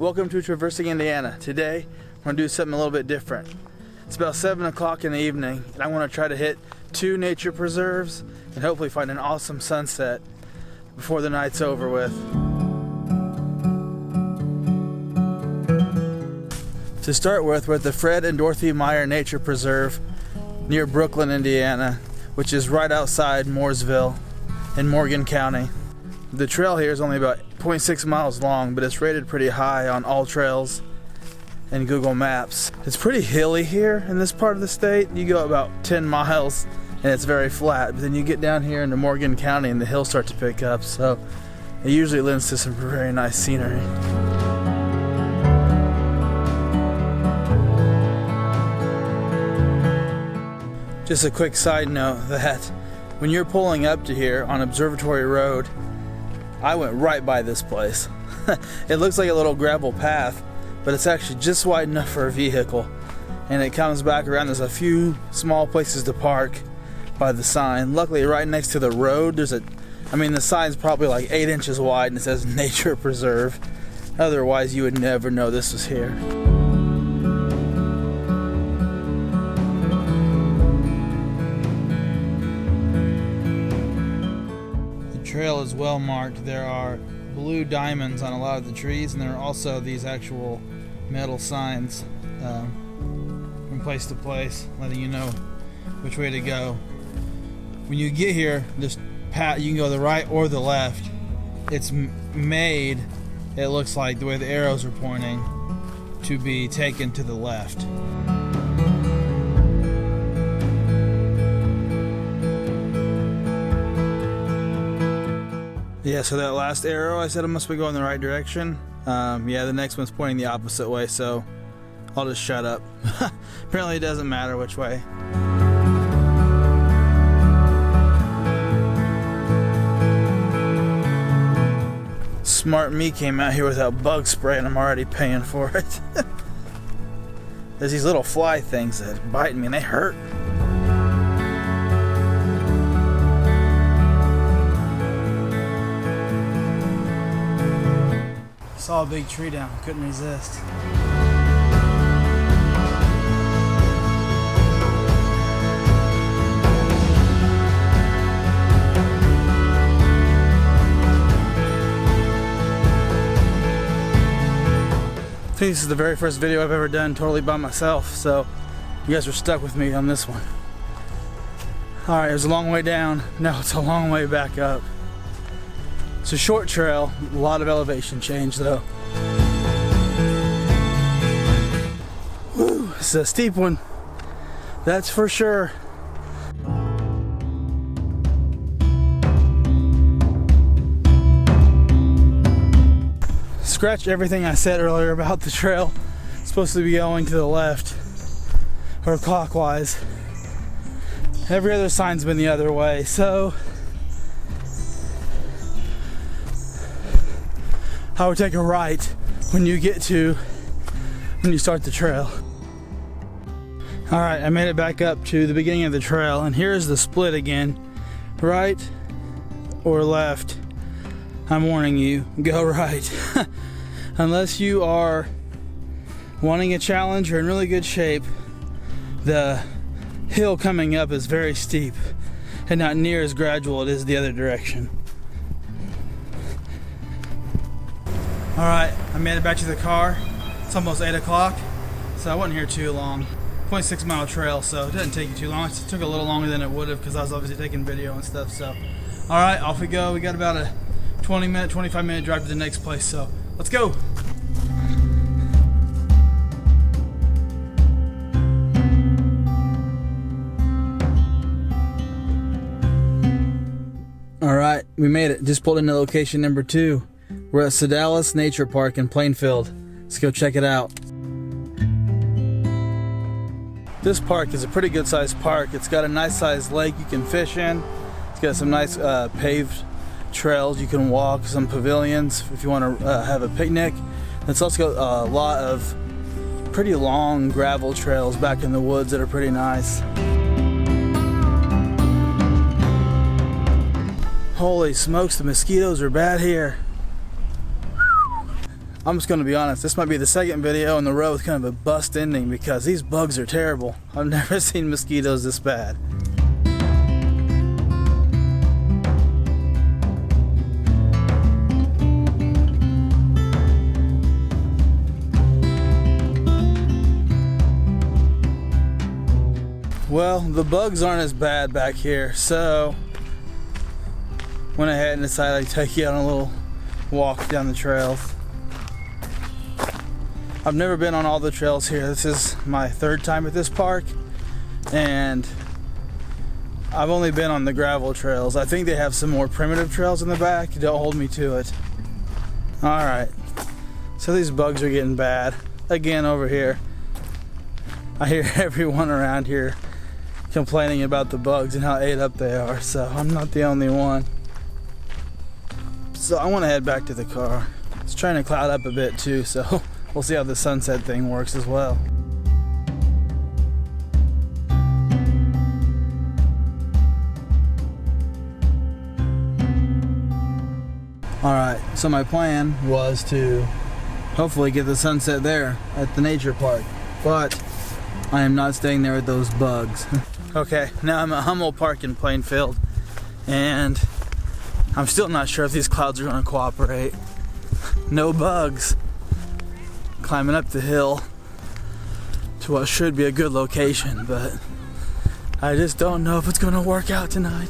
Welcome to Traversing Indiana. Today, we're going to do something a little bit different. It's about 7 o'clock in the evening, and I want to try to hit 2 nature preserves and hopefully find an awesome sunset before the night's over with. To start with, we're at the Fred and Dorothy Meyer Nature Preserve near Brooklyn, Indiana, which is right outside Mooresville in Morgan County. The trail here is only about 0.6 miles long, but it's rated pretty high on All Trails and Google Maps. It's pretty hilly here in this part of the state. You go about 10 miles and it's very flat, but then you get down here into Morgan County and the hills start to pick up, so it usually lends to some very nice scenery. Just a quick side note that when you're pulling up to here on Observatory Road, I went right by this place. It looks like a little gravel path, but it's actually just wide enough for a vehicle. And it comes back around. There's a few small places to park by the sign. Luckily, right next to the road, the sign's probably like 8 inches wide and it says Nature Preserve. Otherwise, you would never know this was here. The trail is well marked. There are blue diamonds on a lot of the trees, and there are also these actual metal signs from place to place letting you know which way to go. When you get here, you can go the right or the left. It's made, it looks like the way the arrows are pointing, to be taken to the left. Yeah, so that last arrow, I said it must be going the right direction. Yeah, the next one's pointing the opposite way, so I'll just shut up. Apparently it doesn't matter which way. Smart me came out here without bug spray and I'm already paying for it. There's these little fly things that bite me and they hurt. Saw a big tree down, couldn't resist. I think this is the very first video I've ever done totally by myself, so you guys are stuck with me on this one. Alright, it was a long way down, now it's a long way back up. It's a short trail, a lot of elevation change though. Woo, it's a steep one, that's for sure. Scratch everything I said earlier about the trail. It's supposed to be going to the left or clockwise. Every other sign's been the other way, so I would take a right when you start the trail. Alright, I made it back up to the beginning of the trail, and here's the split again. Right or left. I'm warning you, go right. Unless you are wanting a challenge or in really good shape, the hill coming up is very steep and not near as gradual as it is the other direction. Alright, I made it back to the car. It's almost 8 o'clock, so I wasn't here too long. 0.6 mile trail, so it didn't take you too long. It took a little longer than it would have because I was obviously taking video and stuff. So, alright, off we go. We got about a 25 minute drive to the next place, so let's go. Alright, we made it. Just pulled into location number 2. We're at Sodalis Nature Park in Plainfield. Let's go check it out. This park is a pretty good sized park. It's got a nice sized lake you can fish in. It's got some nice paved trails you can walk, some pavilions if you want to have a picnic. It's also got a lot of pretty long gravel trails back in the woods that are pretty nice. Holy smokes, the mosquitoes are bad here. I'm just going to be honest, this might be the second video in the row with kind of a bust ending because these bugs are terrible. I've never seen mosquitoes this bad. Well, the bugs aren't as bad back here, so went ahead and decided I'd take you on a little walk down the trails. I've never been on all the trails here. This is my third time at this park, and I've only been on the gravel trails. I think they have some more primitive trails in the back. Don't hold me to it. Alright, so these bugs are getting bad. Again, over here. I hear everyone around here complaining about the bugs and how ate up they are, so I'm not the only one. So I want to head back to the car. It's trying to cloud up a bit too, so we'll see how the sunset thing works as well. Alright, so my plan was to hopefully get the sunset there at the nature park, but I am not staying there with those bugs. Okay, now I'm at Hummel Park in Plainfield, and I'm still not sure if these clouds are going to cooperate. No bugs. Climbing up the hill to what should be a good location, but I just don't know if it's going to work out tonight.